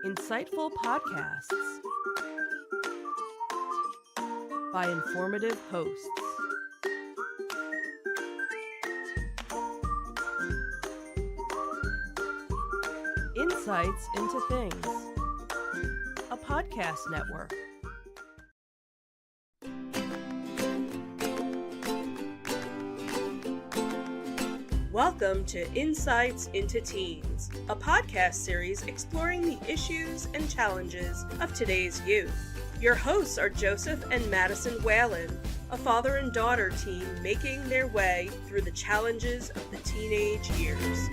Insightful podcasts by informative hosts. Insights into Things, a podcast network. Welcome to Insights into Teens, a podcast series exploring the issues and challenges of today's youth. Your hosts are Joseph and Madison Whalen, a father and daughter team making their way through the challenges of the teenage years.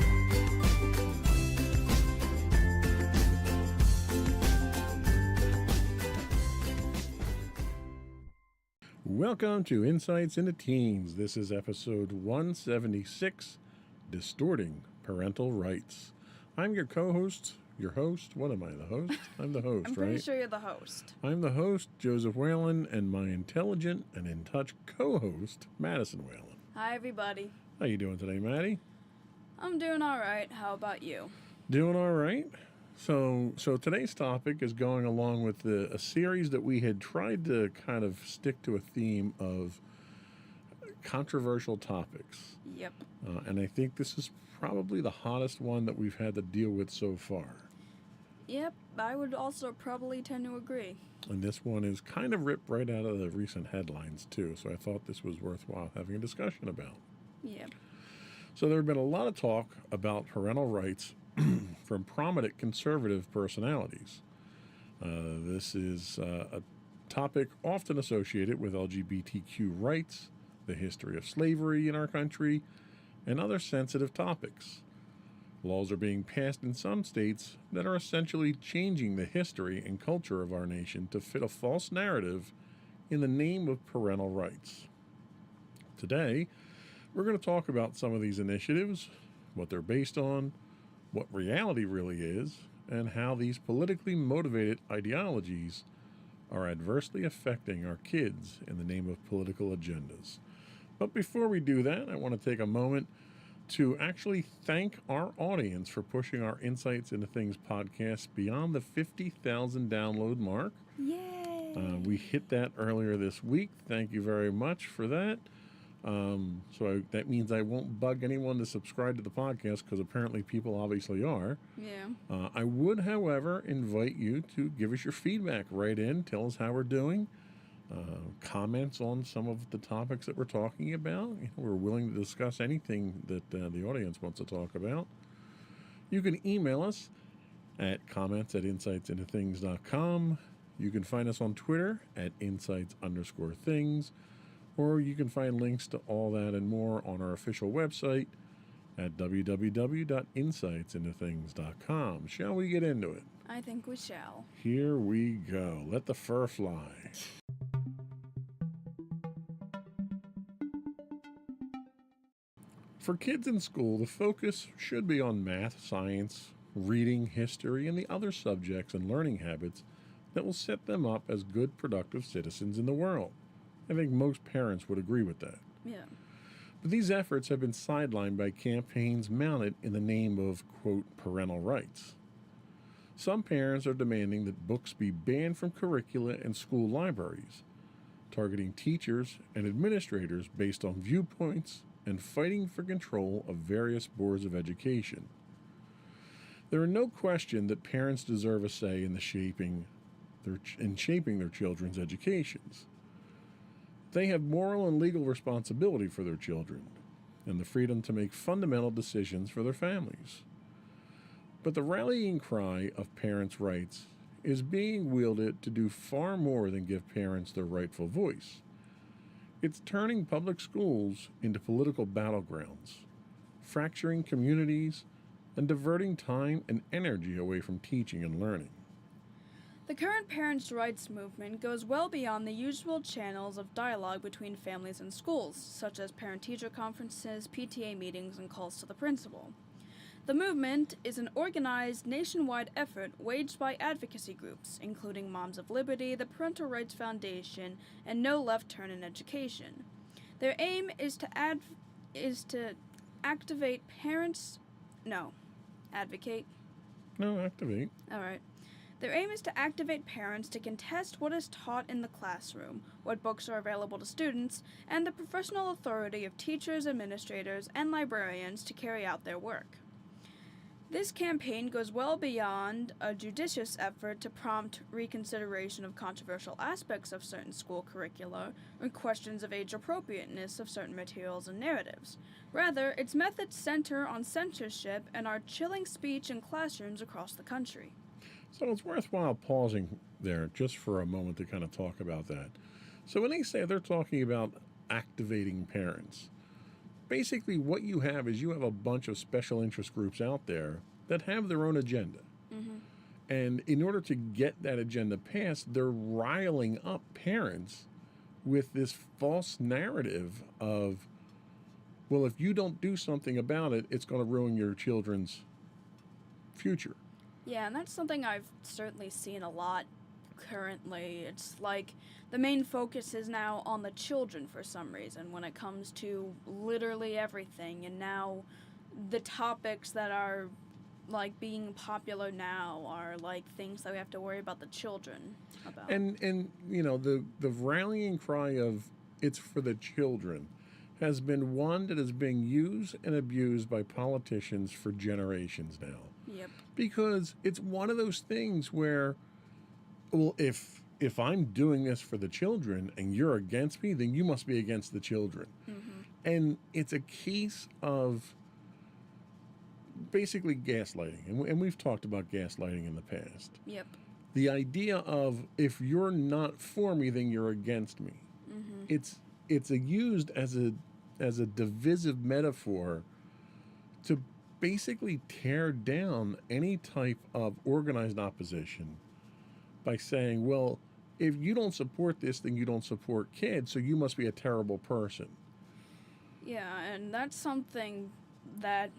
Welcome to Insights into Teens. This is episode 176, Distorting Parental Rights. I'm your co-host, what am I, the host? I'm the host, I'm pretty sure you're the host. I'm the host, Joseph Whalen, and my intelligent and in-touch co-host, Madison Whalen. Hi, everybody. How you doing today, Maddie? I'm doing all right. How about you? Doing all right. So today's topic is going along with a series that we had tried to kind of stick to a theme of controversial topics. Yep. And I think this is probably the hottest one that we've had to deal with so far. Yep, I would also probably tend to agree. And this one is kind of ripped right out of the recent headlines, too. So I thought this was worthwhile having a discussion about. Yep. So there have been a lot of talk about parental rights from prominent conservative personalities. This is a topic often associated with LGBTQ rights, the history of slavery in our country, and other sensitive topics. Laws are being passed in some states that are essentially changing the history and culture of our nation to fit a false narrative in the name of parental rights. Today, we're going to talk about some of these initiatives, what they're based on, what reality really is, and how these politically motivated ideologies are adversely affecting our kids in the name of political agendas. But before we do that, I want to take a moment to actually thank our audience for pushing our Insights into Things podcast beyond the 50,000 download mark. Yay! We hit that earlier this week. Thank you very much for that. That means I won't bug anyone to subscribe to the podcast because apparently people obviously are. Yeah. I would, however, invite you to give us your feedback right in. Tell us how we're doing. Comments on some of the topics that we're talking about. We're willing to discuss anything that the audience wants to talk about. You can email us at comments@insightsintothings.com. You can find us on Twitter at insights_things. Or you can find links to all that and more on our official website at www.insightsintothings.com. Shall we get into it? I think we shall. Here we go. Let the fur fly. For kids in school, the focus should be on math, science, reading, history, and the other subjects and learning habits that will set them up as good, productive citizens in the world. I think most parents would agree with that. Yeah. But these efforts have been sidelined by campaigns mounted in the name of, quote, parental rights. Some parents are demanding that books be banned from curricula and school libraries, targeting teachers and administrators based on viewpoints and fighting for control of various boards of education. There are no question that parents deserve a say in shaping their children's educations. They have moral and legal responsibility for their children and the freedom to make fundamental decisions for their families. But the rallying cry of parents' rights is being wielded to do far more than give parents their rightful voice. It's turning public schools into political battlegrounds, fracturing communities, and diverting time and energy away from teaching and learning. The current parents' rights movement goes well beyond the usual channels of dialogue between families and schools, such as parent-teacher conferences, PTA meetings, and calls to the principal. The movement is an organized nationwide effort waged by advocacy groups, including Moms of Liberty, the Parental Rights Foundation, and No Left Turn in Education. Their aim is to activate parents... No. Advocate? No, activate. All right. Their aim is to activate parents to contest what is taught in the classroom, what books are available to students, and the professional authority of teachers, administrators, and librarians to carry out their work. This campaign goes well beyond a judicious effort to prompt reconsideration of controversial aspects of certain school curricula or questions of age appropriateness of certain materials and narratives. Rather, its methods center on censorship and are chilling speech in classrooms across the country. So it's worthwhile pausing there just for a moment to kind of talk about that. So when they say they're talking about activating parents, basically what you have is you have a bunch of special interest groups out there that have their own agenda. Mm-hmm. And in order to get that agenda passed, they're riling up parents with this false narrative of, well, if you don't do something about it, it's going to ruin your children's future. Yeah, and that's something I've certainly seen a lot currently. It's like the main focus is now on the children for some reason when it comes to literally everything, and now the topics that are like being popular now are like things that we have to worry about the children about. And you know, the rallying cry of it's for the children has been one that is being used and abused by politicians for generations now. Yep. Because it's one of those things where, well, if I'm doing this for the children and you're against me, then you must be against the children. Mm-hmm. And it's a case of basically gaslighting. And we've talked about gaslighting in the past. Yep. The idea of if you're not for me, then you're against me. Mm-hmm. It's used as a divisive metaphor to basically tear down any type of organized opposition by saying, well, if you don't support this, then you don't support kids, so you must be a terrible person. Yeah, and that's something that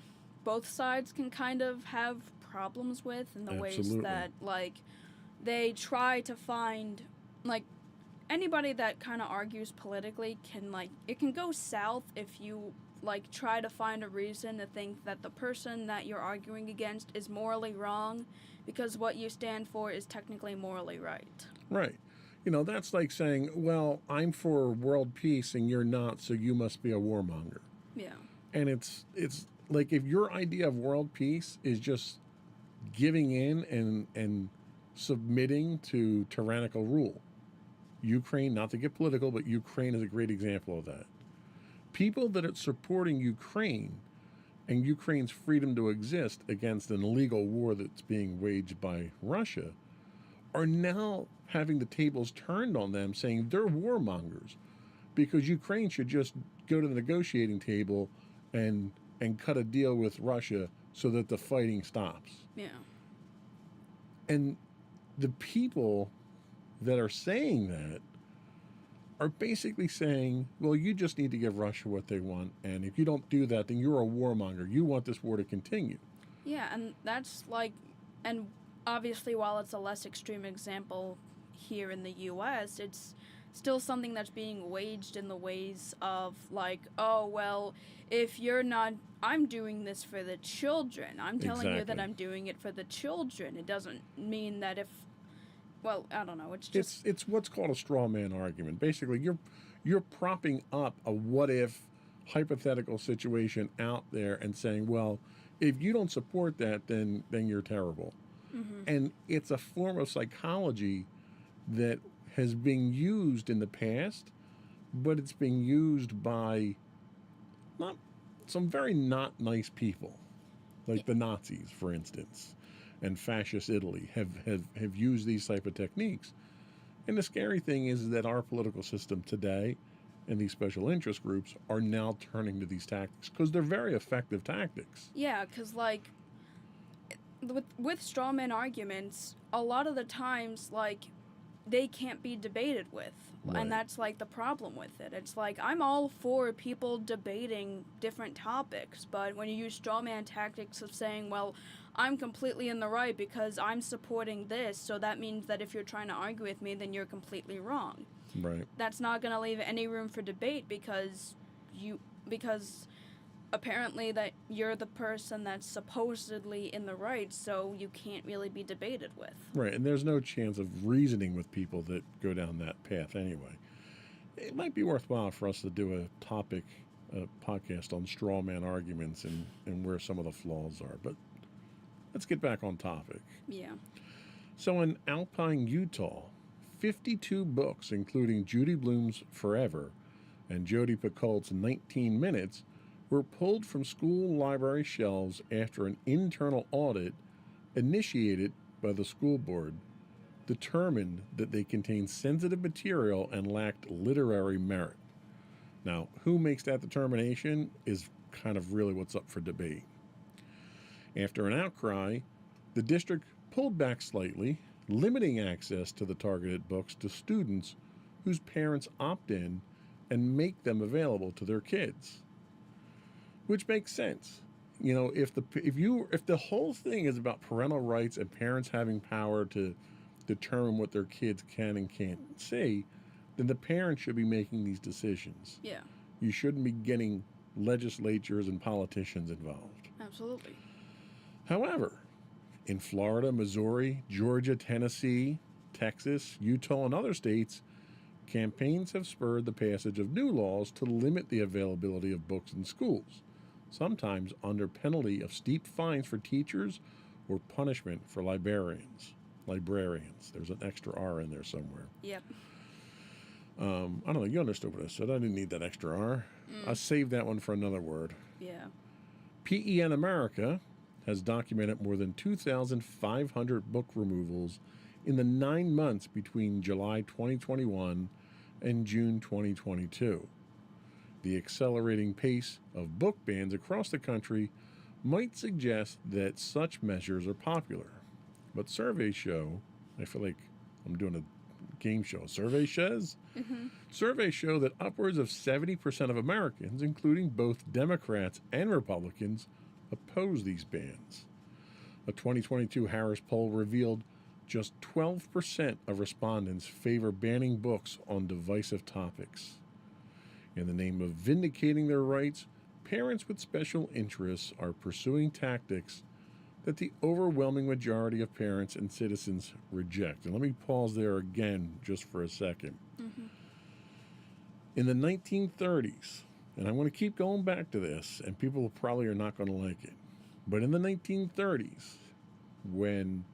both sides can kind of have problems with in the ways Absolutely. that, like, they try to find, like, anybody that kind of argues politically can, like, it can go south if you, like, try to find a reason to think that the person that you're arguing against is morally wrong because what you stand for is technically morally right. Right. You know, that's like saying, well, I'm for world peace and you're not, so you must be a warmonger. Yeah. And it's like if your idea of world peace is just giving in and submitting to tyrannical rule. Ukraine, not to get political, but Ukraine is a great example of that. People that are supporting Ukraine and Ukraine's freedom to exist against an illegal war that's being waged by Russia are now having the tables turned on them, saying they're warmongers because Ukraine should just go to the negotiating table and cut a deal with Russia so that the fighting stops. Yeah. And the people that are saying that are basically saying, well, you just need to give Russia what they want, and if you don't do that, then you're a warmonger. You want this war to continue. Yeah, and that's like, and obviously while it's a less extreme example here in the U.S., it's still something that's being waged in the ways of like, oh, well, if you're not, I'm doing this for the children. I'm telling you that Exactly. I'm doing it for the children. It doesn't mean that if, well, I don't know. It's just, It's what's called a straw man argument. Basically, you're propping up a what if hypothetical situation out there and saying, well, if you don't support that, then you're terrible. mm-hmm. And it's a form of psychology that has been used in the past, but it's being used by not some very not nice people, like the Nazis, for instance, and fascist Italy have used these type of techniques. And the scary thing is that our political system today and these special interest groups are now turning to these tactics because they're very effective tactics. Yeah, because, like, with straw man arguments, a lot of the times, like, they can't be debated with. Right. And that's, like, the problem with it. It's like, I'm all for people debating different topics, but when you use straw man tactics of saying, well, I'm completely in the right because I'm supporting this, so that means that if you're trying to argue with me, then you're completely wrong. Right. That's not going to leave any room for debate because apparently that you're the person that's supposedly in the right, so you can't really be debated with. Right, and there's no chance of reasoning with people that go down that path anyway. It might be worthwhile for us to do a podcast on straw man arguments and where some of the flaws are. But let's get back on topic. Yeah. So in Alpine, Utah, 52 books, including Judy Blume's Forever and Jodi Picoult's 19 Minutes, were pulled from school library shelves after an internal audit initiated by the school board determined that they contained sensitive material and lacked literary merit. Now, who makes that determination is kind of really what's up for debate. After an outcry, the district pulled back slightly, limiting access to the targeted books to students whose parents opt in and make them available to their kids. Which makes sense. You know, if the whole thing is about parental rights and parents having power to determine what their kids can and can't see, then the parents should be making these decisions. Yeah. You shouldn't be getting legislatures and politicians involved. Absolutely. However, in Florida, Missouri, Georgia, Tennessee, Texas, Utah, and other states, campaigns have spurred the passage of new laws to limit the availability of books in schools, sometimes under penalty of steep fines for teachers or punishment for librarians. There's an extra R in there somewhere. Yep. I don't know. You understood what I said. I didn't need that extra R. I saved that one for another word. Yeah. PEN America has documented more than 2,500 book removals in the 9 months between July 2021 and June 2022. The accelerating pace of book bans across the country might suggest that such measures are popular. But surveys show, I feel like I'm doing a game show, surveys show that upwards of 70% of Americans, including both Democrats and Republicans, oppose these bans. A 2022 Harris poll revealed just 12% of respondents favor banning books on divisive topics. In the name of vindicating their rights, parents with special interests are pursuing tactics that the overwhelming majority of parents and citizens reject. And let me pause there again just for a second. In the 1930s, and I'm going to keep going back to this, and people probably are not going to like it, but in the 1930s, when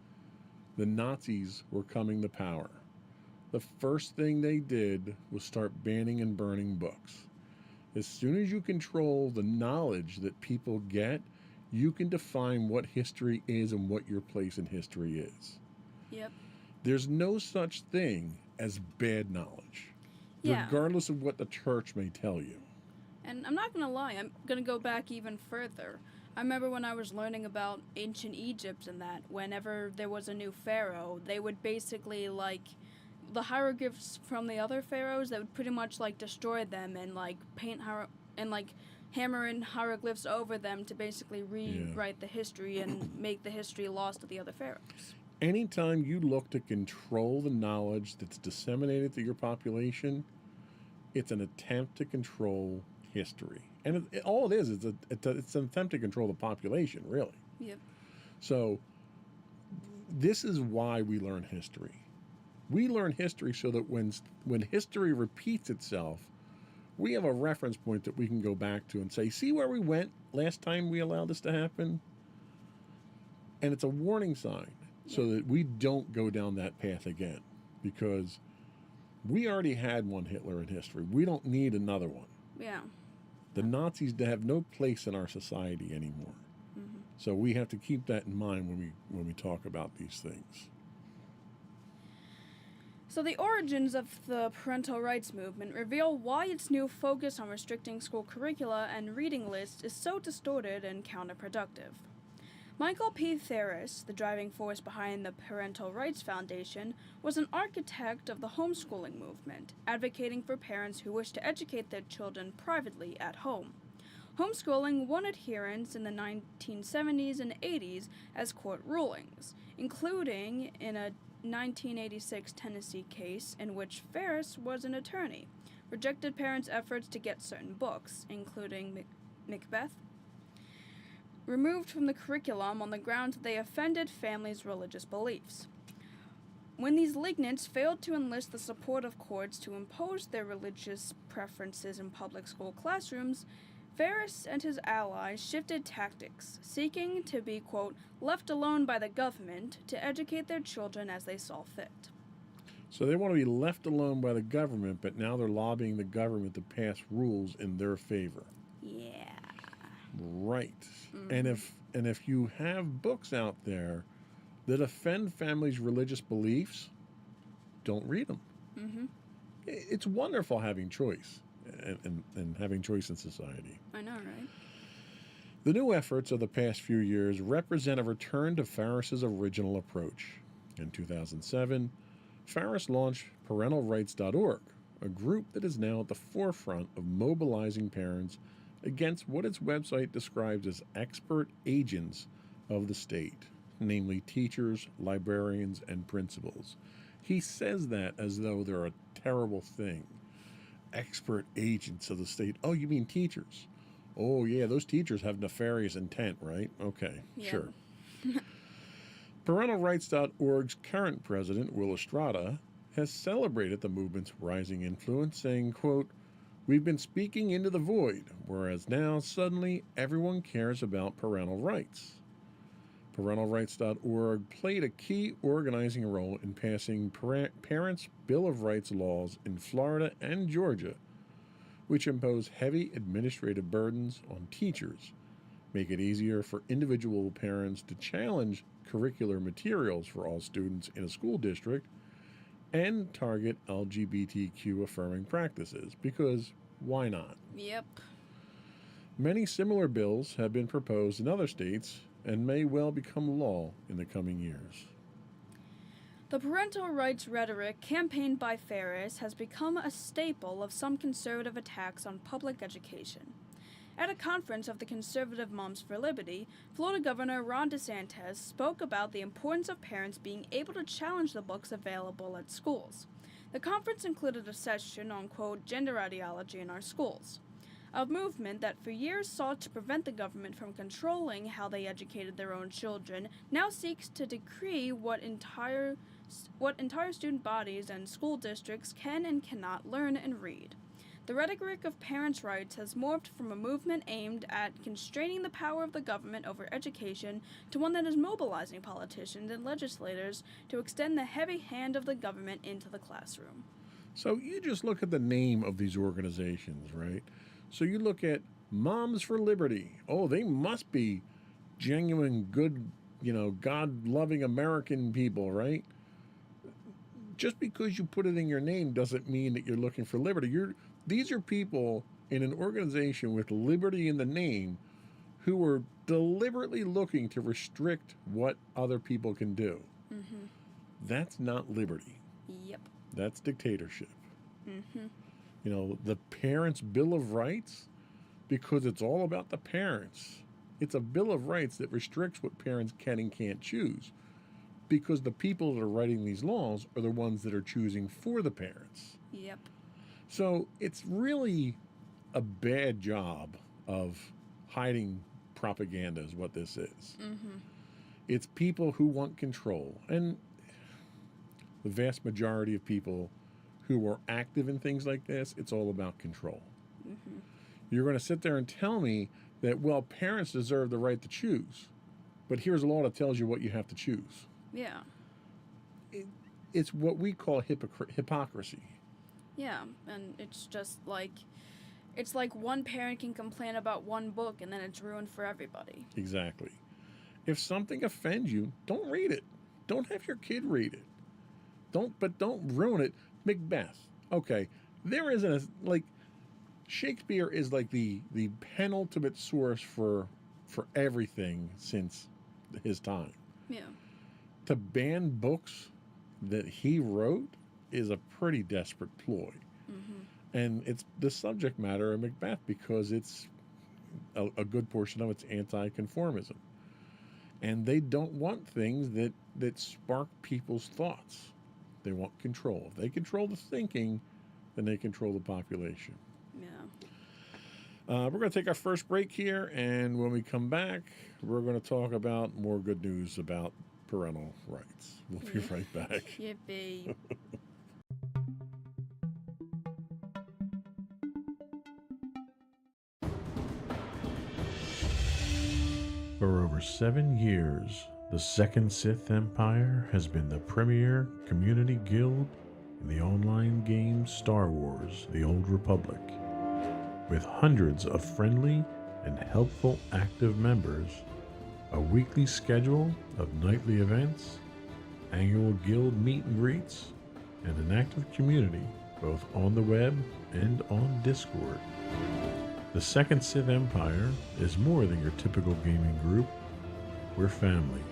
the Nazis were coming to power, the first thing they did was start banning and burning books. As soon as you control the knowledge that people get, you can define what history is and what your place in history is. Yep. There's no such thing as bad knowledge, regardless of what the church may tell you. And I'm not going to lie, I'm going to go back even further. I remember when I was learning about ancient Egypt and that, whenever there was a new pharaoh, they would basically, the hieroglyphs from the other pharaohs, they would pretty much, destroy them and, paint hammer in hieroglyphs over them to basically rewrite the history and make the history lost to the other pharaohs. Anytime you look to control the knowledge that's disseminated to your population, it's an attempt to control history. And all it is it's an attempt to control the population, really. Yep. So this is why we learn history. We learn history so that when history repeats itself, we have a reference point that we can go back to and say, see where we went last time we allowed this to happen? And it's a warning sign so that we don't go down that path again, because we already had one Hitler in history. We don't need another one. Yeah. The Nazis have no place in our society anymore. So we have to keep that in mind when we talk about these things. So the origins of the parental rights movement reveal why its new focus on restricting school curricula and reading lists is so distorted and counterproductive. Michael P. Ferris, the driving force behind the Parental Rights Foundation, was an architect of the homeschooling movement, advocating for parents who wish to educate their children privately at home. Homeschooling won adherents in the 1970s and 80s as court rulings, including in a 1986 Tennessee case in which Ferris was an attorney, rejected parents' efforts to get certain books, including Macbeth, removed from the curriculum on the grounds that they offended families' religious beliefs. When these lignants failed to enlist the support of courts to impose their religious preferences in public school classrooms, Ferris and his allies shifted tactics, seeking to be, quote, left alone by the government to educate their children as they saw fit. So they want to be left alone by the government, but now they're lobbying the government to pass rules in their favor. Yeah. Right. Mm-hmm. And if you have books out there that offend families' religious beliefs, don't read them. Mm-hmm. It's wonderful having choice and having choice in society. I know, right? The new efforts of the past few years represent a return to Ferris's original approach. In 2007, Ferris launched ParentalRights.org, a group that is now at the forefront of mobilizing parents against what its website describes as expert agents of the state, namely teachers, librarians, and principals. He says that as though they're a terrible thing. Expert agents of the state. Oh, you mean teachers? Oh, yeah, those teachers have nefarious intent, right? Okay, Yeah. sure. ParentalRights.org's current president, Will Estrada, has celebrated the movement's rising influence, saying, quote, "We've been speaking into the void, whereas now suddenly everyone cares about parental rights." ParentalRights.org played a key organizing role in passing Parents' Bill of Rights laws in Florida and Georgia, which impose heavy administrative burdens on teachers, make it easier for individual parents to challenge curricular materials for all students in a school district, and target LGBTQ affirming practices, because why not? Yep. Many similar bills have been proposed in other states and may well become law in the coming years. The parental rights rhetoric campaigned by Ferris has become a staple of some conservative attacks on public education. At a conference of the Conservative Moms for Liberty, Florida Governor Ron DeSantis spoke about the importance of parents being able to challenge the books available at schools. The conference included a session on, quote, gender ideology in our schools, a movement that for years sought to prevent the government from controlling how they educated their own children, now seeks to decree what entire student bodies and school districts can and cannot learn and read. The rhetoric of parents' rights has morphed from a movement aimed at constraining the power of the government over education to one that is mobilizing politicians and legislators to extend the heavy hand of the government into the classroom. So you just look at the name of these organizations, right? So you look at Moms for Liberty. Oh, they must be genuine, good, God-loving American people, right? Just because you put it in your name doesn't mean that you're looking for liberty. These are people in an organization with liberty in the name who are deliberately looking to restrict what other people can do. Mm-hmm. That's not liberty. Yep. That's dictatorship. Mm-hmm. The Parents' Bill of Rights, because it's all about the parents. It's a Bill of Rights that restricts what parents can and can't choose, because the people that are writing these laws are the ones that are choosing for the parents. Yep. So it's really a bad job of hiding propaganda is what this is. Mm-hmm. It's people who want control. And the vast majority of people who are active in things like this, it's all about control. Mm-hmm. You're going to sit there and tell me that, well, parents deserve the right to choose, but here's a law that tells you what you have to choose. Yeah. It's what we call hypocrisy. Yeah, and it's just it's like one parent can complain about one book and then it's ruined for everybody. Exactly. If something offends you, don't read it. Don't have your kid read it. Don't ruin it. Macbeth. Okay, there isn't Shakespeare is like the penultimate source for everything since his time. Yeah. To ban books that he wrote is a pretty desperate ploy. Mm-hmm. And it's the subject matter of Macbeth because it's a good portion of it's anti-conformism. And they don't want things that spark people's thoughts. They want control. If they control the thinking, then they control the population. Yeah. We're going to take our first break here, and when we come back, we're going to talk about more good news about parental rights. We'll be right back. Yippee. For over 7 years, the Second Sith Empire has been the premier community guild in the online game Star Wars: The Old Republic. With hundreds of friendly and helpful active members, a weekly schedule of nightly events, annual guild meet and greets, and an active community both on the web and on Discord. The Second Sith Empire is more than your typical gaming group. We're family.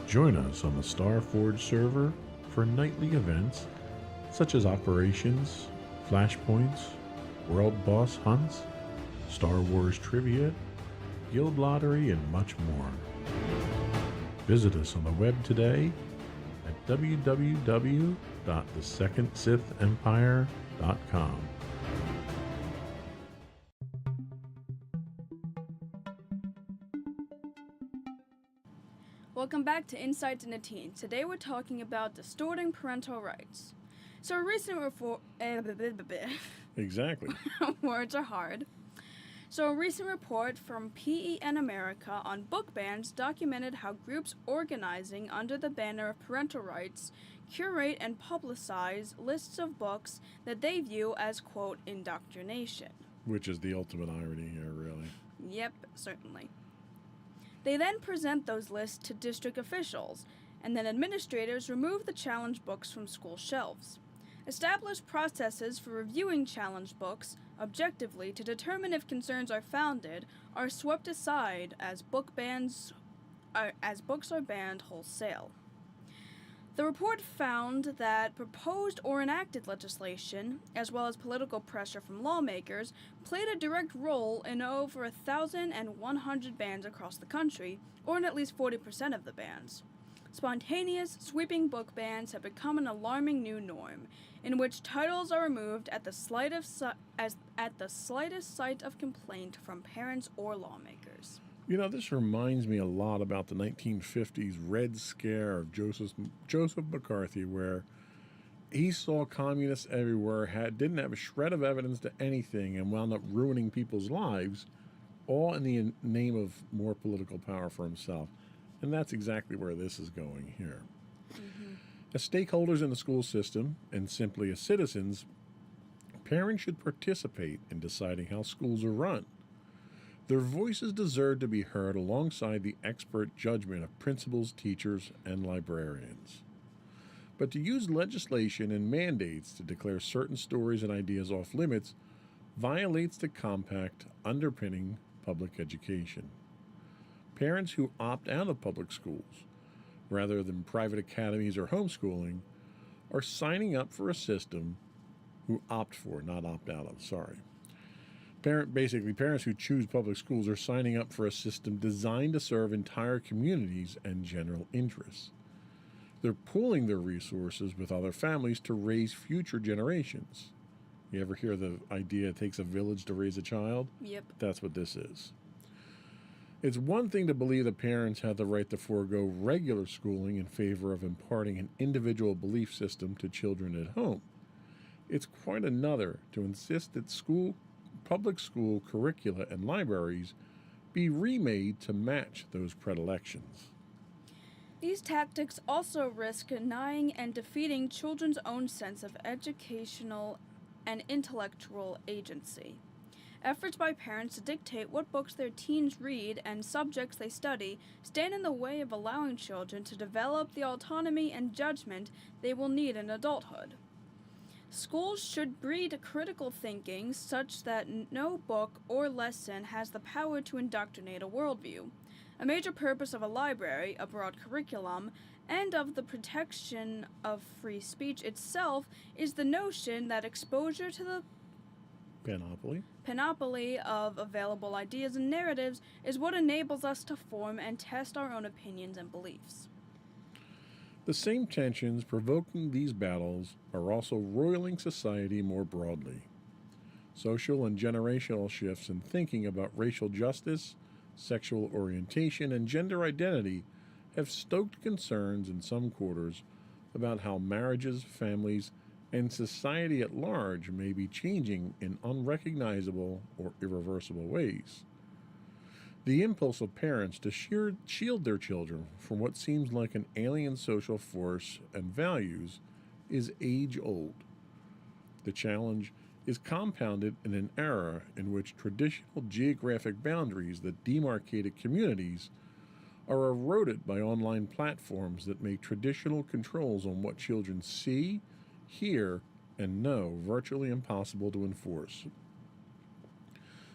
Join us on the Starforge server for nightly events such as operations, flashpoints, world boss hunts, Star Wars trivia, guild lottery, and much more. Visit us on the web today at www.thesecondsithempire.com. Welcome back to Insights into Teens. Today we're talking about distorting parental rights. So a recent Exactly. words are hard. So a recent report from PEN America on book bans documented how groups organizing under the banner of parental rights curate and publicize lists of books that they view as, quote, indoctrination. Which is the ultimate irony here, really. Yep, certainly. They then present those lists to district officials, and then administrators remove the challenge books from school shelves. Establish processes for reviewing challenged books objectively to determine if concerns are founded are swept aside as books are banned wholesale. The report found that proposed or enacted legislation, as well as political pressure from lawmakers, played a direct role in over 1,100 bans across the country, or in at least 40% of the bans. Spontaneous, sweeping book bans have become an alarming new norm, in which titles are removed at the slightest sight of complaint from parents or lawmakers. You know, this reminds me a lot about the 1950s Red Scare of Joseph McCarthy, where he saw communists everywhere, didn't have a shred of evidence to anything, and wound up ruining people's lives, all in the name of more political power for himself. And that's exactly where this is going here. Mm-hmm. As stakeholders in the school system, and simply as citizens, parents should participate in deciding how schools are run. Their voices deserve to be heard alongside the expert judgment of principals, teachers, and librarians. But to use legislation and mandates to declare certain stories and ideas off limits violates the compact underpinning public education. Parents who opt out of public schools, rather than private academies or homeschooling, are signing up for a system who opt for, not opt out of, sorry. Parents who choose public schools are signing up for a system designed to serve entire communities and general interests. They're pooling their resources with other families to raise future generations. You ever hear the idea it takes a village to raise a child? Yep. That's what this is. It's one thing to believe that parents have the right to forego regular schooling in favor of imparting an individual belief system to children at home. It's quite another to insist that public school curricula and libraries be remade to match those predilections. These tactics also risk denying and defeating children's own sense of educational and intellectual agency. Efforts by parents to dictate what books their teens read and subjects they study stand in the way of allowing children to develop the autonomy and judgment they will need in adulthood. Schools should breed critical thinking such that no book or lesson has the power to indoctrinate a worldview. A major purpose of a library, a broad curriculum, and of the protection of free speech itself is the notion that exposure to the panoply of available ideas and narratives is what enables us to form and test our own opinions and beliefs. The same tensions provoking these battles are also roiling society more broadly. Social and generational shifts in thinking about racial justice, sexual orientation, and gender identity have stoked concerns in some quarters about how marriages, families, and society at large may be changing in unrecognizable or irreversible ways. The impulse of parents to shield their children from what seems like an alien social force and values is age old. The challenge is compounded in an era in which traditional geographic boundaries that demarcated communities are eroded by online platforms that make traditional controls on what children see, hear, and know virtually impossible to enforce.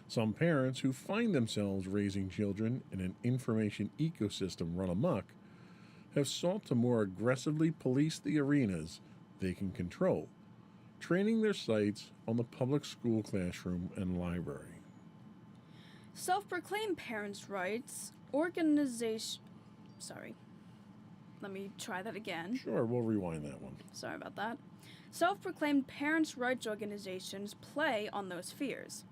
Some parents who find themselves raising children in an information ecosystem run amok have sought to more aggressively police the arenas they can control, training their sights on the public school classroom and library. Self-proclaimed parents' rights organization. Sorry. Let me try that again. Sure, we'll rewind that one. Sorry about that. Self-proclaimed parents' rights organizations play on those fears.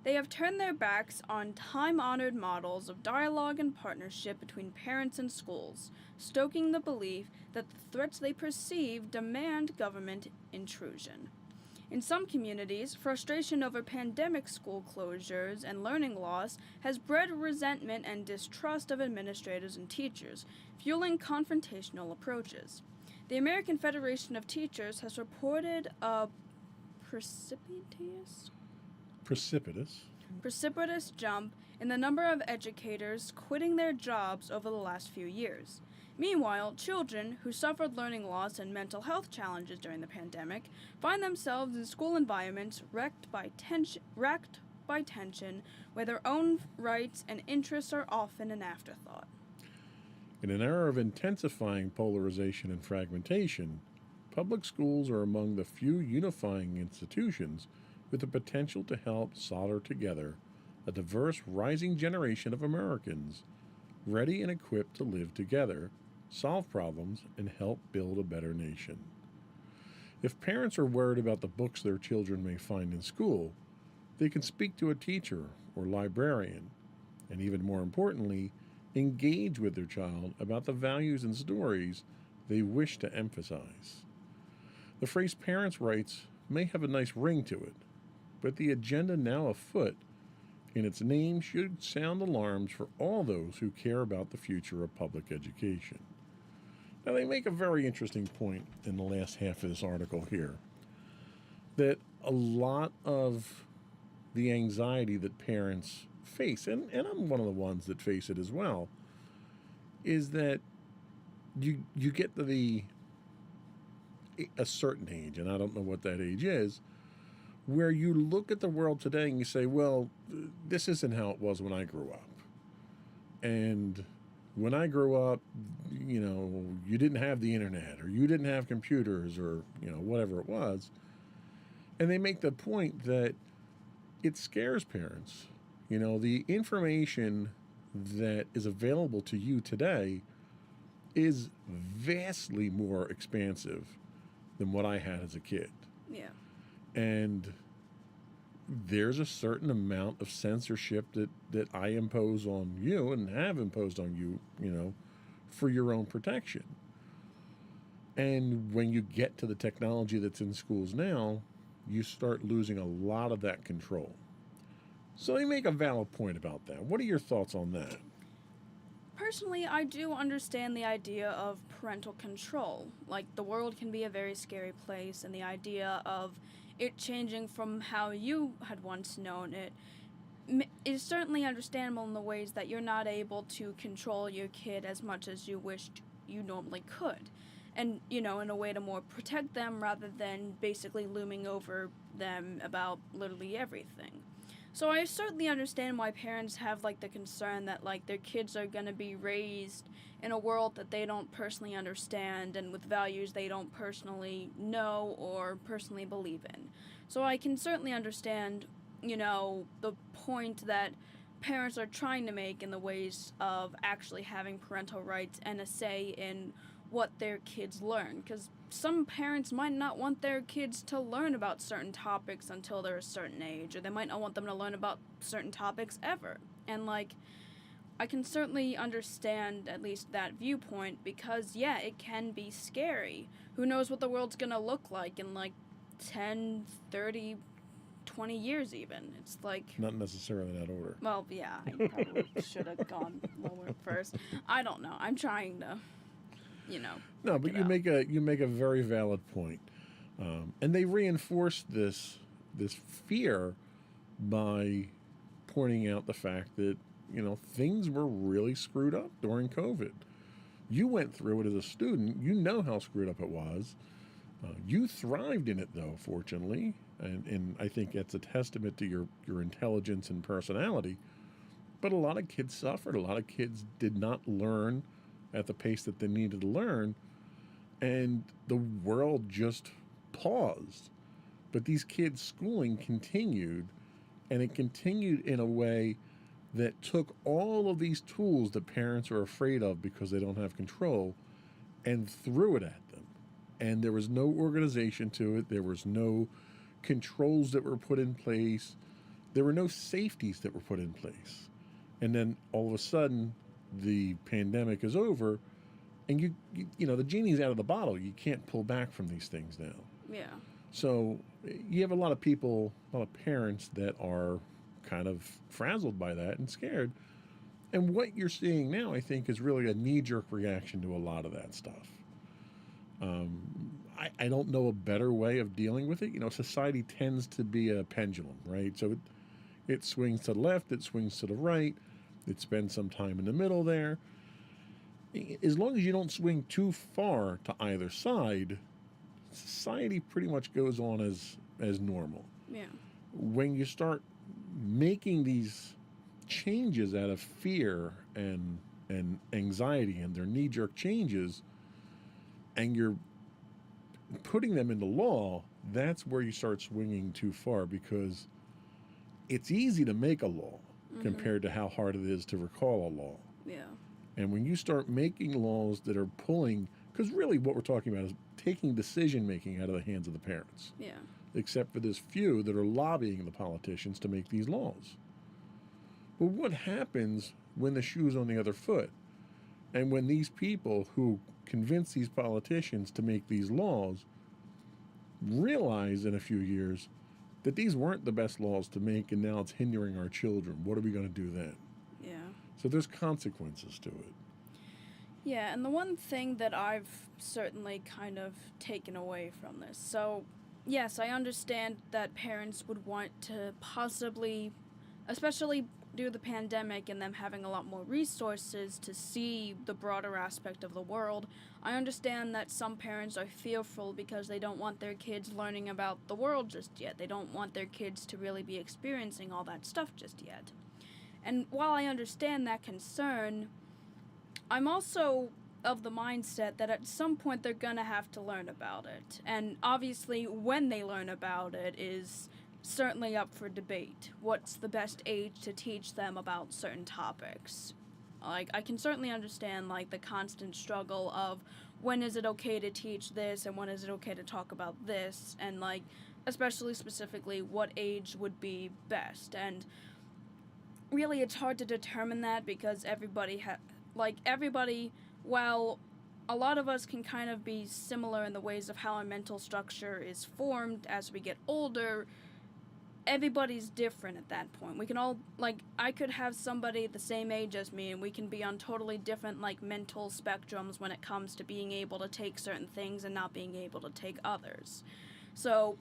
They have turned their backs on time-honored models of dialogue and partnership between parents and schools, stoking the belief that the threats they perceive demand government intrusion. In some communities, frustration over pandemic school closures and learning loss has bred resentment and distrust of administrators and teachers, fueling confrontational approaches. The American Federation of Teachers has reported a precipitous jump in the number of educators quitting their jobs over the last few years. Meanwhile, children who suffered learning loss and mental health challenges during the pandemic find themselves in school environments racked by tension, where their own rights and interests are often an afterthought. In an era of intensifying polarization and fragmentation, public schools are among the few unifying institutions with the potential to help solder together a diverse rising generation of Americans, ready and equipped to live together, solve problems, and help build a better nation. If parents are worried about the books their children may find in school, they can speak to a teacher or librarian, and even more importantly, engage with their child about the values and stories they wish to emphasize. The phrase parents' rights may have a nice ring to it, but the agenda now afoot in its name should sound alarms for all those who care about the future of public education. Now, they make a very interesting point in the last half of this article here, that a lot of the anxiety that parents face, and I'm one of the ones that face it as well, is that you get to a certain age, and I don't know what that age is, where you look at the world today and you say, well, this isn't how it was when I grew up. And when I grew up, you didn't have the internet, or you didn't have computers, or, whatever it was. And they make the point that it scares parents. The information that is available to you today is vastly more expansive than what I had as a kid. Yeah. And there's a certain amount of censorship that I impose on you and have imposed on you, for your own protection. And when you get to the technology that's in schools now, you start losing a lot of that control. So they make a valid point about that. What are your thoughts on that? Personally, I do understand the idea of parental control. Like, the world can be a very scary place, and the idea of it changing from how you had once known it is certainly understandable in the ways that you're not able to control your kid as much as you wished you normally could. And, in a way to more protect them rather than basically looming over them about literally everything. So I certainly understand why parents have, the concern that, their kids are going to be raised in a world that they don't personally understand and with values they don't personally know or personally believe in. So I can certainly understand, the point that parents are trying to make in the ways of actually having parental rights and a say in what their kids learn. Because some parents might not want their kids to learn about certain topics until they're a certain age, or they might not want them to learn about certain topics ever. And, like, I can certainly understand at least that viewpoint because, yeah, it can be scary. Who knows what the world's gonna look like in, like, 10, 30, 20 years even. It's like... Not necessarily in that order. Well, yeah, I probably should have gone lower first. I don't know. I'm trying to, No, but you make a very valid point. And they reinforce this fear by pointing out the fact that, things were really screwed up during COVID. You went through it as a student. You know how screwed up it was. You thrived in it, though, fortunately. And I think that's a testament to your intelligence and personality. But a lot of kids suffered. A lot of kids did not learn at the pace that they needed to learn. And the world just paused. But these kids' schooling continued. And it continued in a way that took all of these tools that parents are afraid of because they don't have control and threw it at them. And there was no organization to it. There was no controls that were put in place. There were no safeties that were put in place. And then all of a sudden, the pandemic is over, and the genie's out of the bottle. You can't pull back from these things now. Yeah. So you have a lot of people, a lot of parents that are kind of frazzled by that and scared. And what you're seeing now, I think, is really a knee-jerk reaction to a lot of that stuff. I don't know a better way of dealing with it. Society tends to be a pendulum, right? So it swings to the left, it swings to the right, it spends some time in the middle there. As long as you don't swing too far to either side, society pretty much goes on as normal. Yeah. When you start making these changes out of fear and anxiety, and their knee-jerk changes, and you're putting them into law, that's where you start swinging too far, because it's easy to make a law compared to how hard it is to recall a law. Yeah. And when you start making laws that are pulling, because really what we're talking about is taking decision-making out of the hands of the parents. Yeah. Except for this few that are lobbying the politicians to make these laws. But what happens when the shoe's on the other foot? And when these people who convince these politicians to make these laws realize in a few years that these weren't the best laws to make, and now it's hindering our children? What are we going to do then? Yeah. So there's consequences to it. Yeah, and the one thing that I've certainly kind of taken away from this, so yes, I understand that parents would want to possibly, especially due to the pandemic and them having a lot more resources to see the broader aspect of the world, I understand that some parents are fearful because they don't want their kids learning about the world just yet. They don't want their kids to really be experiencing all that stuff just yet. And while I understand that concern, I'm also of the mindset that at some point they're going to have to learn about it. And obviously when they learn about it is certainly up for debate. What's the best age to teach them about certain topics? Like, I can certainly understand, like, the constant struggle of when is it okay to teach this and when is it okay to talk about this, and, like, especially specifically what age would be best. And really it's hard to determine that because everybody, while a lot of us can kind of be similar in the ways of how our mental structure is formed as we get older, everybody's different at that point. We can all, I could have somebody the same age as me, and we can be on totally different, mental spectrums when it comes to being able to take certain things and not being able to take others. So,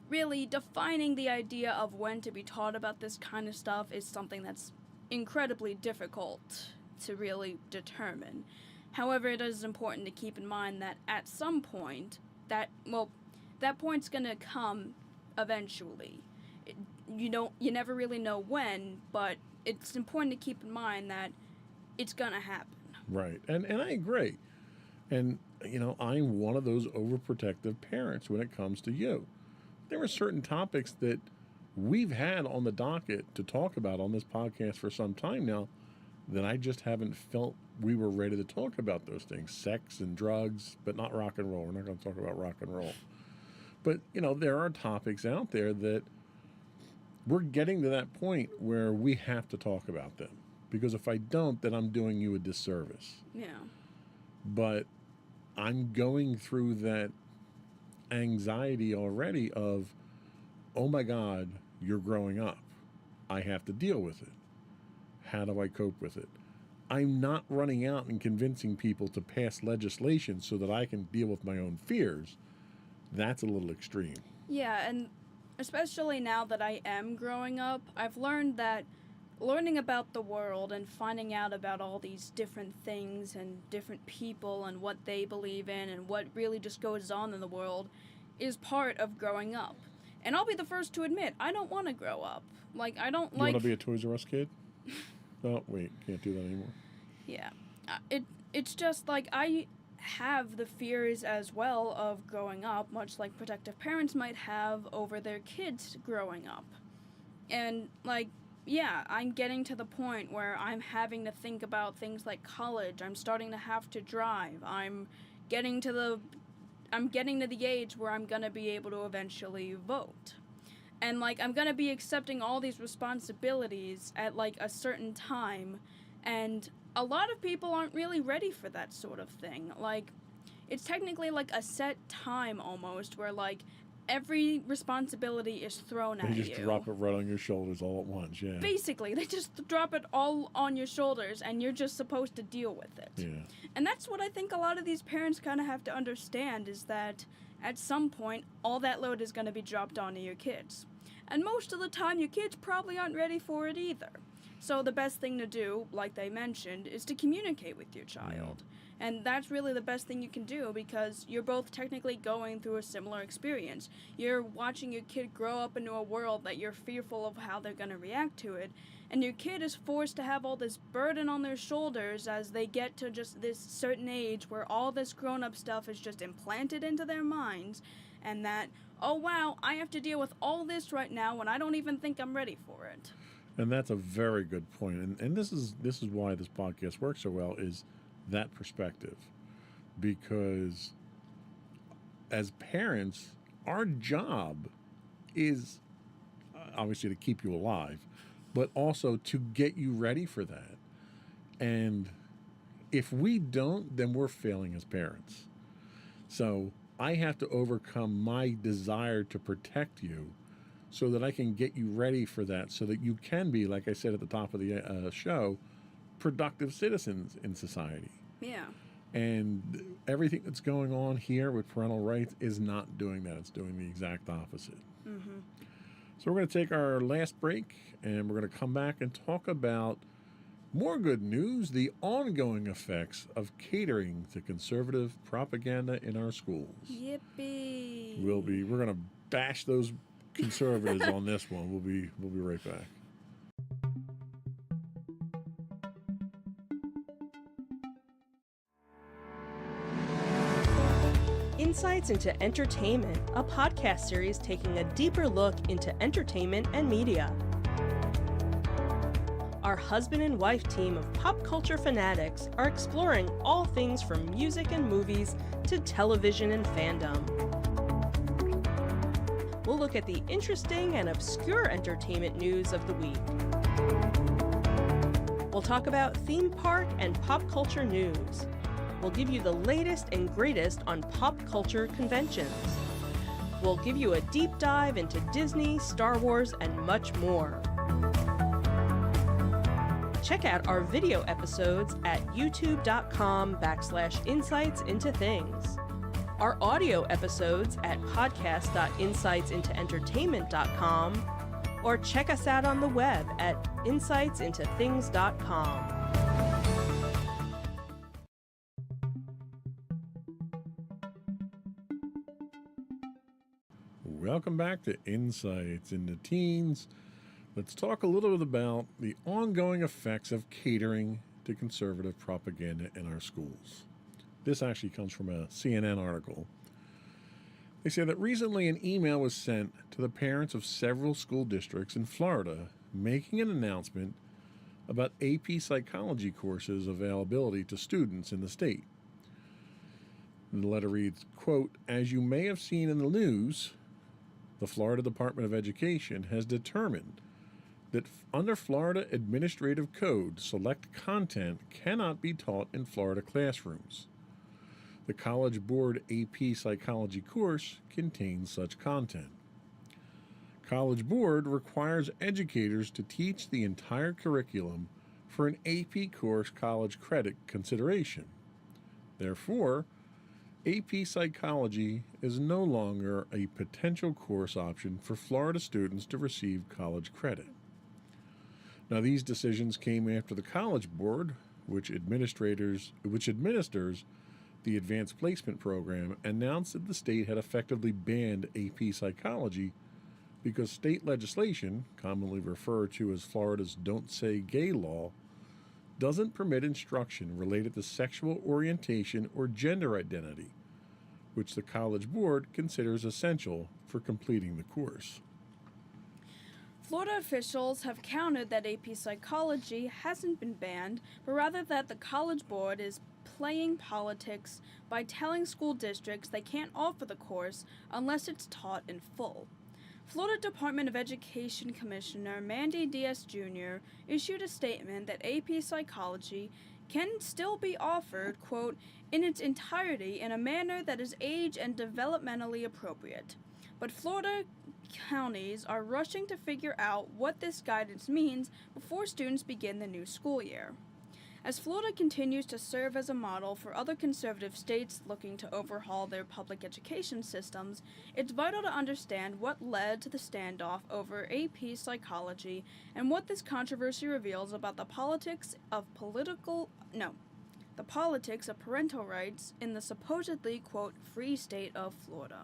really, defining the idea of when to be taught about this kind of stuff is something that's incredibly difficult to really determine. However, it is important to keep in mind that at some point, that point's gonna come eventually. You never really know when, but it's important to keep in mind that it's gonna happen. Right, and I agree. And, I'm one of those overprotective parents when it comes to you. There are certain topics that we've had on the docket to talk about on this podcast for some time now that I just haven't felt we were ready to talk about those things, sex and drugs, but not rock and roll. We're not going to talk about rock and roll. But, there are topics out there that we're getting to that point where we have to talk about them. Because if I don't, then I'm doing you a disservice. Yeah. But I'm going through that anxiety already of, oh my God, you're growing up. I have to deal with it. How do I cope with it? I'm not running out and convincing people to pass legislation so that I can deal with my own fears. That's a little extreme. Yeah, and especially now that I am growing up, I've learned that learning about the world and finding out about all these different things and different people and what they believe in and what really just goes on in the world is part of growing up. And I'll be the first to admit, I don't want to grow up. Like, I don't You like... want to be a Toys R Us kid? Oh, wait, can't do that anymore. Yeah. It's just, like, I have the fears as well of growing up, much like protective parents might have over their kids growing up. And, like, yeah, I'm getting to the point where I'm having to think about things like college. I'm starting to have to drive. I'm getting to the age where I'm going to be able to eventually vote. And, like, I'm going to be accepting all these responsibilities at, like, a certain time. And a lot of people aren't really ready for that sort of thing. Like, it's technically, like, a set time almost where, like, every responsibility is thrown at you. They just drop it right on your shoulders all at once, yeah. Basically, they just drop it all on your shoulders, and you're just supposed to deal with it. Yeah. And that's what I think a lot of these parents kind of have to understand, is that at some point, all that load is going to be dropped onto your kids. And most of the time, your kids probably aren't ready for it either. So the best thing to do, like they mentioned, is to communicate with your child. Yeah. And that's really the best thing you can do, because you're both technically going through a similar experience. You're watching your kid grow up into a world that you're fearful of how they're going to react to it. And your kid is forced to have all this burden on their shoulders as they get to just this certain age where all this grown-up stuff is just implanted into their minds. And that, oh wow, I have to deal with all this right now when I don't even think I'm ready for it. And that's a very good point. And this is why this podcast works so well, is that perspective. Because as parents, our job is obviously to keep you alive, but also to get you ready for that. And if we don't, then we're failing as parents. So I have to overcome my desire to protect you so that I can get you ready for that, so that you can be, like I said at the top of the show, productive citizens in society. Yeah. And everything that's going on here with parental rights is not doing that. It's doing the exact opposite. Mm-hmm. So we're going to take our last break, and we're going to come back and talk about more good news, the ongoing effects of catering to conservative propaganda in our schools. Yippee! We're going to bash those conservatives on this one. We'll be right back. Insights into Entertainment, a podcast series taking a deeper look into entertainment and media. Our husband and wife team of pop culture fanatics are exploring all things from music and movies to television and fandom. We'll look at the interesting and obscure entertainment news of the week. We'll talk about theme park and pop culture news. We'll give you the latest and greatest on pop culture conventions. We'll give you a deep dive into Disney, Star Wars, and much more. Check out our video episodes at youtube.com/insightsintothings. Our audio episodes at podcast.insightsintoentertainment.com, or check us out on the web at insightsintothings.com. Welcome back to Insights into Teens. Let's talk a little bit about the ongoing effects of catering to conservative propaganda in our schools. This actually comes from a CNN article. They say that recently an email was sent to the parents of several school districts in Florida making an announcement about AP psychology courses availability to students in the state. And the letter reads, quote, "As you may have seen in the news, the Florida Department of Education has determined that under Florida Administrative Code, select content cannot be taught in Florida classrooms. The College Board AP Psychology course contains such content. College Board requires educators to teach the entire curriculum for an AP course college credit consideration. Therefore, AP Psychology is no longer a potential course option for Florida students to receive college credit." Now, these decisions came after the College Board, which administers the Advanced Placement Program, announced that the state had effectively banned AP Psychology because state legislation, commonly referred to as Florida's Don't Say Gay law, doesn't permit instruction related to sexual orientation or gender identity, which the College Board considers essential for completing the course. Florida officials have countered that AP Psychology hasn't been banned, but rather that the College Board is playing politics by telling school districts they can't offer the course unless it's taught in full. Florida Department of Education Commissioner Mandy Diaz Jr. issued a statement that AP Psychology can still be offered, quote, "in its entirety in a manner that is age and developmentally appropriate." But Florida counties are rushing to figure out what this guidance means before students begin the new school year. As Florida continues to serve as a model for other conservative states looking to overhaul their public education systems, it's vital to understand what led to the standoff over AP Psychology and what this controversy reveals about the politics of parental rights in the supposedly, quote, free state of Florida.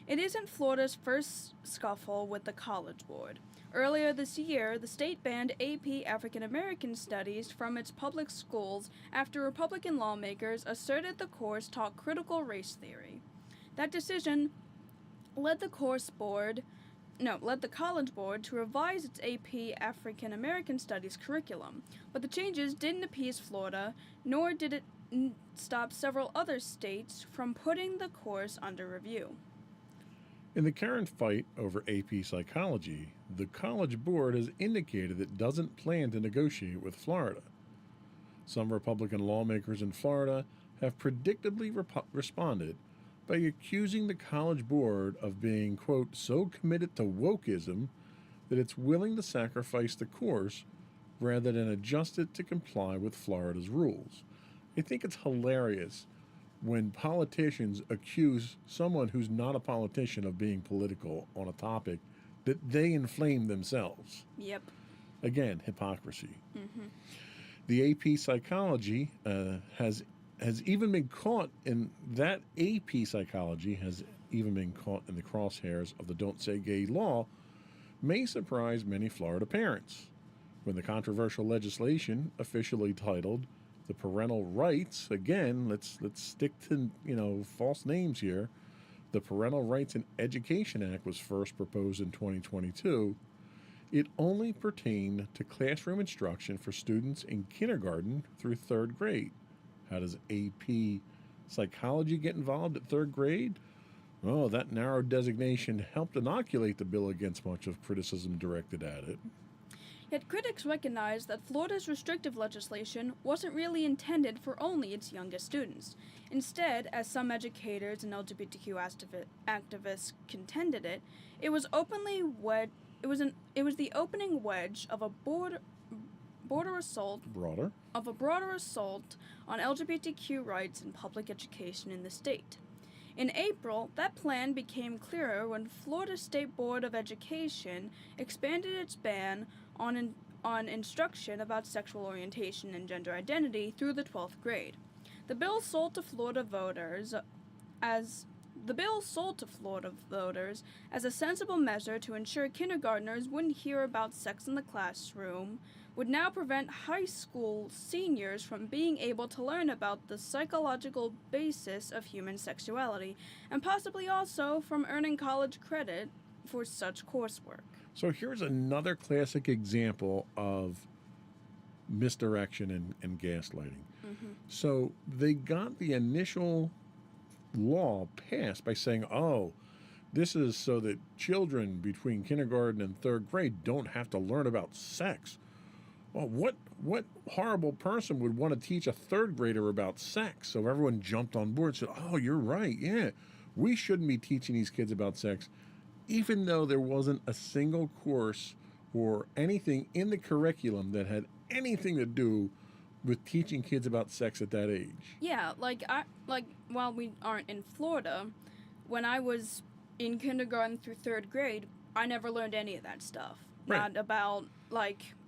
It isn't Florida's first scuffle with the College Board. Earlier this year, the state banned AP African American Studies from its public schools after Republican lawmakers asserted the course taught critical race theory. That decision led the College Board to revise its AP African American Studies curriculum, but the changes didn't appease Florida, nor did it stop several other states from putting the course under review. In the current fight over AP Psychology, the College Board has indicated it doesn't plan to negotiate with Florida. Some Republican lawmakers in Florida have predictably responded by accusing the College Board of being, quote, so committed to wokeism that it's willing to sacrifice the course rather than adjust it to comply with Florida's rules. I think it's hilarious when politicians accuse someone who's not a politician of being political on a topic that they inflame themselves. Yep. Again, hypocrisy. Mm-hmm. The AP Psychology has even been caught in that AP Psychology has even been caught in the crosshairs of the Don't Say Gay law, may surprise many Florida parents. When the controversial legislation, officially titled the Parental Rights, again, let's stick to, false names here. The Parental Rights in Education Act was first proposed in 2022. It only pertained to classroom instruction for students in kindergarten through third grade. How does AP Psychology get involved at third grade? Oh, that narrow designation helped inoculate the bill against much of criticism directed at it. Yet critics recognize that Florida's restrictive legislation wasn't really intended for only its youngest students. Instead, as some educators and LGBTQ activists contended it was the opening wedge of a broader assault on LGBTQ rights and public education in the state. In April, that plan became clearer when Florida State Board of Education expanded its ban on instruction about sexual orientation and gender identity through the 12th grade. The bill sold to Florida voters as a sensible measure to ensure kindergartners wouldn't hear about sex in the classroom, would now prevent high school seniors from being able to learn about the psychological basis of human sexuality, and possibly also from earning college credit for such coursework. So here's another classic example of misdirection and gaslighting. So they got the initial law passed by saying, oh, this is so that children between kindergarten and third grade don't have to learn about sex. Well, what horrible person would want to teach a third grader about sex? So everyone jumped on board and said, oh, you're right. Yeah, we shouldn't be teaching these kids about sex, even though there wasn't a single course or anything in the curriculum that had anything to do with teaching kids about sex at that age. Yeah, while we aren't in Florida, when I was in kindergarten through third grade, I never learned any of that stuff. Right. Not about,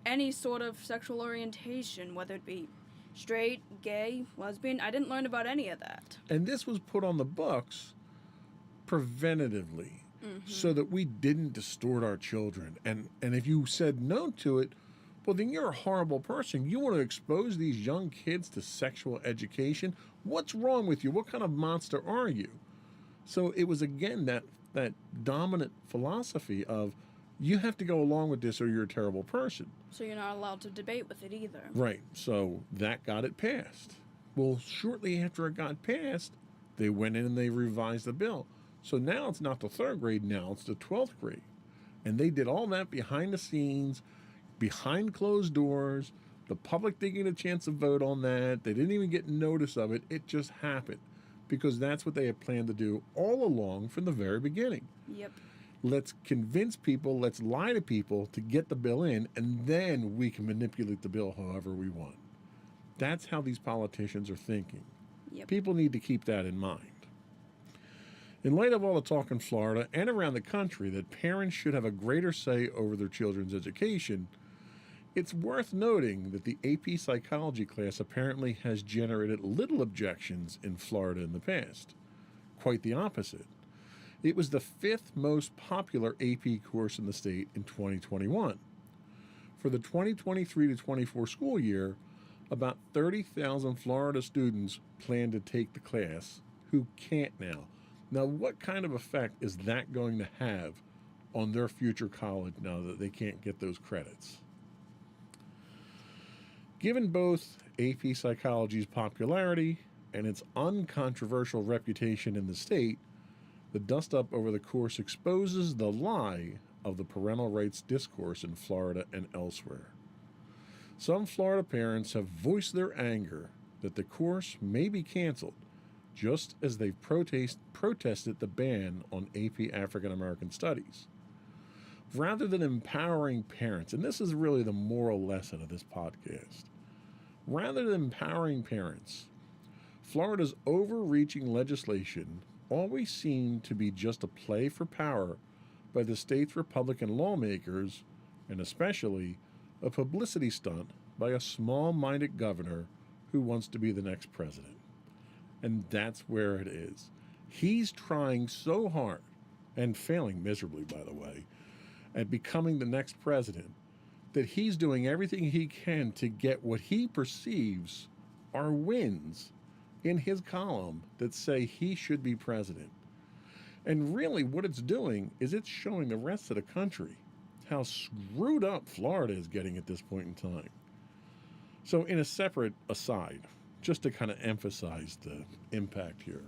any sort of sexual orientation, whether it be straight, gay, lesbian. I didn't learn about any of that. And this was put on the books preventatively so that we didn't distort our children. And if you said no to it, well, then you're a horrible person. You want to expose these young kids to sexual education? What's wrong with you? What kind of monster are you? So it was, again, that dominant philosophy of you have to go along with this or you're a terrible person. So you're not allowed to debate with it either. Right. So that got it passed. Well, shortly after it got passed, they went in and they revised the bill. So now it's not the third grade, now it's the 12th grade. And they did all that behind the scenes, behind closed doors. The public didn't get a chance to vote on that. They didn't even get notice of it. It just happened because that's what they had planned to do all along from the very beginning. Yep. Let's convince people, let's lie to people to get the bill in, and then we can manipulate the bill however we want. That's how these politicians are thinking. Yep. People need to keep that in mind. In light of all the talk in Florida and around the country that parents should have a greater say over their children's education, it's worth noting that the AP psychology class apparently has generated little objections in Florida in the past. Quite the opposite. It was the 5th most popular AP course in the state in 2021. For the 2023 to 24 school year, about 30,000 Florida students plan to take the class who can't now. Now, what kind of effect is that going to have on their future college now that they can't get those credits? Given both AP Psychology's popularity and its uncontroversial reputation in the state, the dust-up over the course exposes the lie of the parental rights discourse in Florida and elsewhere. Some Florida parents have voiced their anger that the course may be canceled, just as they've protested the ban on AP African American Studies. Rather than empowering parents, and this is really the moral lesson of this podcast, rather than empowering parents, Florida's overreaching legislation always seemed to be just a play for power by the state's Republican lawmakers, and especially a publicity stunt by a small-minded governor who wants to be the next president. And that's where it is. He's trying so hard, and failing miserably, by the way, at becoming the next president, that he's doing everything he can to get what he perceives are wins in his column that say he should be president. And really what it's doing is it's showing the rest of the country how screwed up Florida is getting at this point in time. So in a separate aside, just to kind of emphasize the impact here,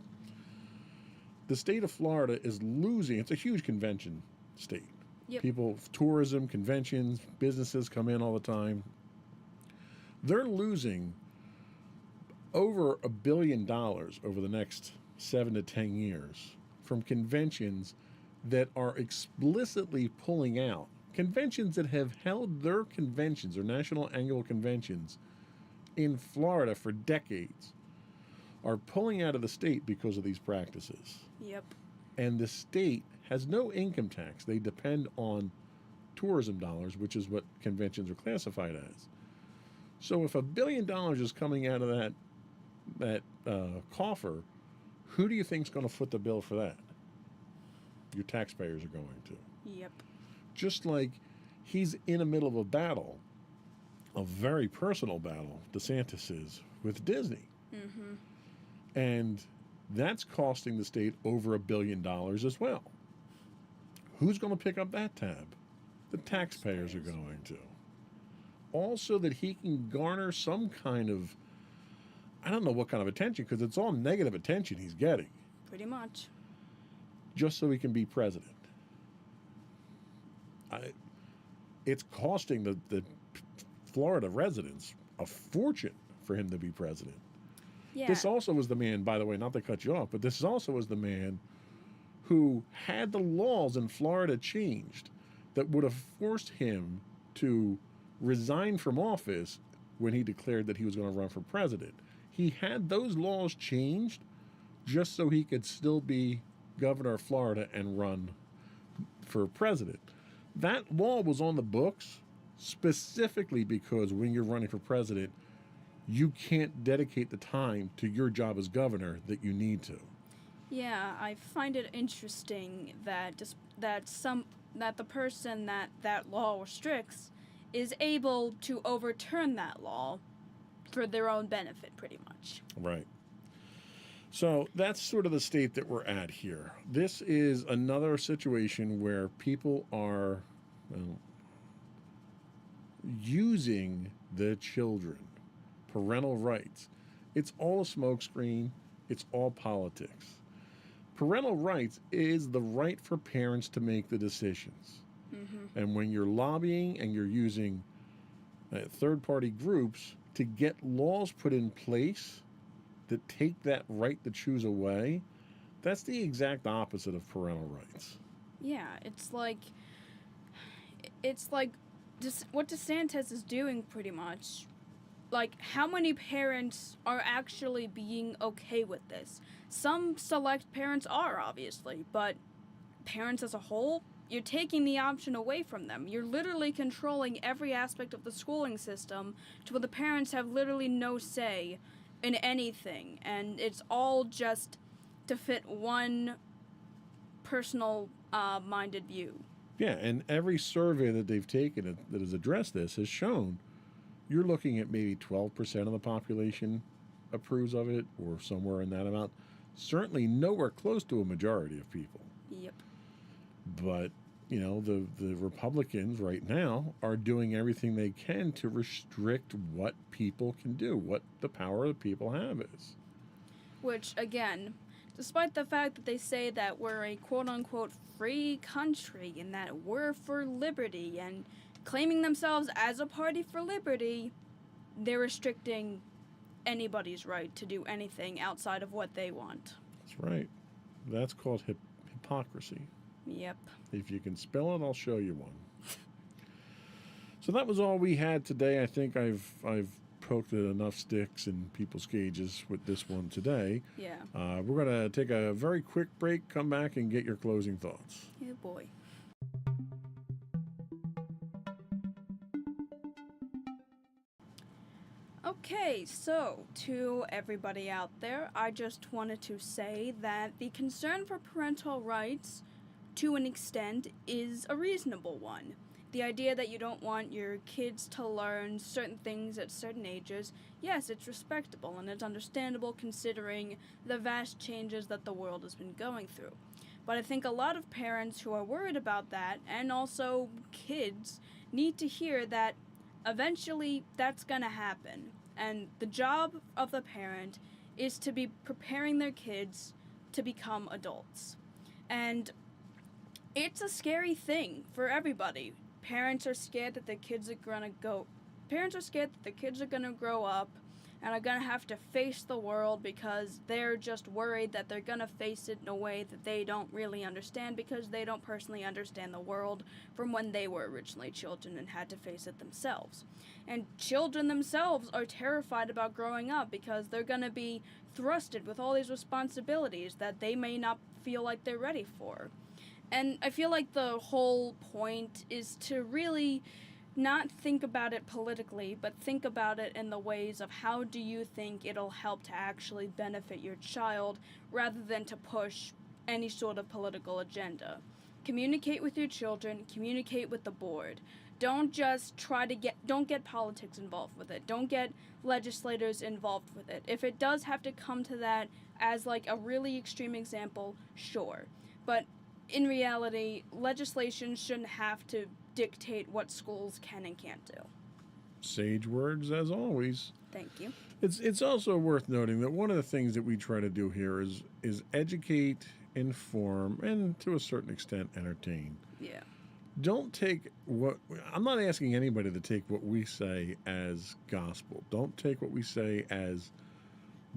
the state of Florida is losing. It's a huge convention state. Yep. People, tourism, conventions, businesses come in all the time. They're losing over $1 billion over the next 7 to 10 years from conventions that are explicitly pulling out. Conventions that have held their conventions or national annual conventions in Florida for decades are pulling out of the state because of these practices. Yep. And the state has no income tax. They depend on tourism dollars, which is what conventions are classified as. So if $1 billion is coming out of that coffer, who do you think is going to foot the bill for that? Your taxpayers are going to. Yep. Just like he's in the middle of a battle, a very personal battle, DeSantis is, with Disney. Mm-hmm. And that's costing the state over $1 billion as well. Who's going to pick up that tab? The taxpayers are going to. all so that he can garner some kind of, I don't know what kind of attention, because it's all negative attention he's getting, Pretty much. just so he can be president. It's costing the Florida residents a fortune for him to be president. Yeah. This also was the man, by the way, not to cut you off, but this also was the man who had the laws in Florida changed that would have forced him to resign from office when he declared that he was going to run for president. He had those laws changed just so he could still be governor of Florida and run for president. That law was on the books specifically because when you're running for president, you can't dedicate the time to your job as governor that you need to. Yeah, I find it interesting that that the person that law restricts is able to overturn that law for their own benefit, pretty much. Right. So that's sort of the state that we're at here. This is another situation where people are using the children, parental rights. It's all a smokescreen. It's all politics. Parental rights is the right for parents to make the decisions. Mm-hmm. And when you're lobbying and you're using third-party groups to get laws put in place that take that right to choose away, that's the exact opposite of parental rights. Yeah, it's like what DeSantis is doing, pretty much. Like, how many parents are actually being okay with this? Some select parents are, obviously, but parents as a whole, you're taking the option away from them. You're literally controlling every aspect of the schooling system to where the parents have literally no say in anything, and it's all just to fit one personal minded view. Yeah, and every survey that they've taken that has addressed this has shown you're looking at maybe 12% of the population approves of it, or somewhere in that amount. Certainly nowhere close to a majority of people. Yep. But, you know, the Republicans right now are doing everything they can to restrict what people can do, what the power of the people have is. Which, again, despite the fact that they say that we're a quote-unquote free country and that we're for liberty and claiming themselves as a party for liberty, they're restricting anybody's right to do anything outside of what they want. That's right. That's called hypocrisy. Yep. If you can spell it, I'll show you one. So that was all we had today. I think I've poked at enough sticks in people's cages with this one today. Yeah. We're going to take a very quick break, come back, and get your closing thoughts. Yeah, boy. Okay, so to everybody out there, I just wanted to say that the concern for parental rights, to an extent, is a reasonable one. The idea that you don't want your kids to learn certain things at certain ages, yes, it's respectable and it's understandable considering the vast changes that the world has been going through. But I think a lot of parents who are worried about that, and also kids, need to hear that eventually that's gonna happen. And the job of the parent is to be preparing their kids to become adults. And it's a scary thing for everybody. Parents are scared that their kids are gonna grow up and are gonna have to face the world because they're just worried that they're gonna face it in a way that they don't really understand because they don't personally understand the world from when they were originally children and had to face it themselves. And children themselves are terrified about growing up because they're gonna be thrusted with all these responsibilities that they may not feel like they're ready for. And I feel like the whole point is to really not think about it politically, but think about it in the ways of how do you think it'll help to actually benefit your child rather than to push any sort of political agenda. Communicate with your children, communicate with the board. Don't just don't get politics involved with it. Don't get legislators involved with it. If it does have to come to that as like a really extreme example, sure. But in reality, legislation shouldn't have to dictate what schools can and can't do. Sage words as always. Thank you. It's also worth noting that one of the things that we try to do here is educate, inform, and to a certain extent entertain. Yeah. Don't take what I'm not asking anybody to take what we say as gospel. Don't take what we say as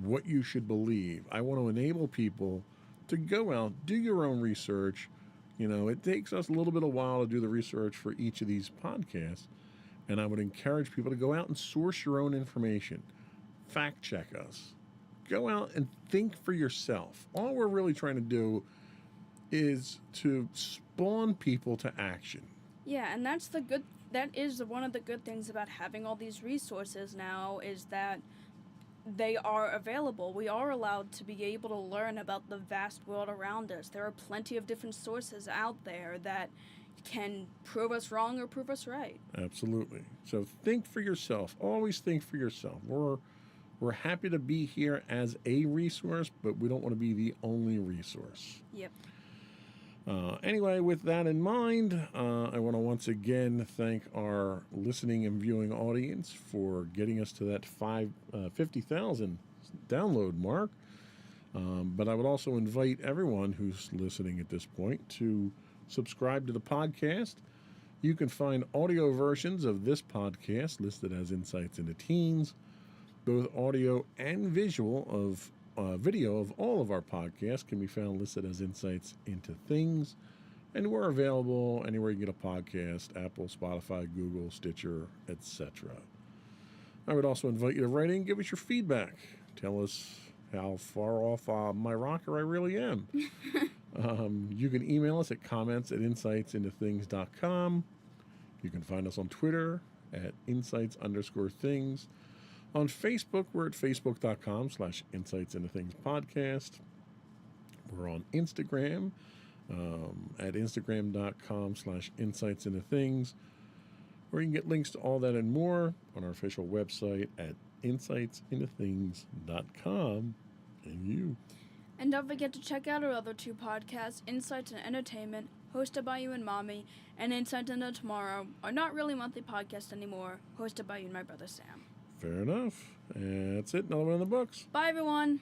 what you should believe. I want to enable people to go out, do your own research. It takes us a little bit of while to do the research for each of these podcasts, and I would encourage people to go out and source your own information. Fact check us. Go out and think for yourself. All we're really trying to do is to spawn people to action. Yeah, and that is one of the good things about having all these resources now, is that they are available. We are allowed to be able to learn about the vast world around us. There are plenty of different sources out there that can prove us wrong or prove us right. Absolutely. So think for yourself. Always think for yourself. We're happy to be here as a resource, but we don't want to be the only resource. Yep. Anyway, with that in mind, I want to once again thank our listening and viewing audience for getting us to that 50,000 download mark. But I would also invite everyone who's listening at this point to subscribe to the podcast. You can find audio versions of this podcast listed as Insights into Teens, both audio and visual of video of all of our podcasts can be found listed as Insights into Things, and we're available anywhere you get a podcast: Apple, Spotify, Google, Stitcher, etc. I would also invite you to write in, give us your feedback. Tell us how far off my rocker I really am. You can email us at comments@insightsintothings.com. You can find us on Twitter at insights_things. On Facebook, we're at facebook.com/insightsintothingspodcast. We're on Instagram at instagram.com/insightsintothings. Or you can get links to all that and more on our official website at insightsintothings.com. And you. And don't forget to check out our other two podcasts, Insights and Entertainment, hosted by you and Mommy, and Insight into Tomorrow, are not really monthly podcasts anymore, hosted by you and my brother Sam. Fair enough. That's it. Another one in the books. Bye, everyone.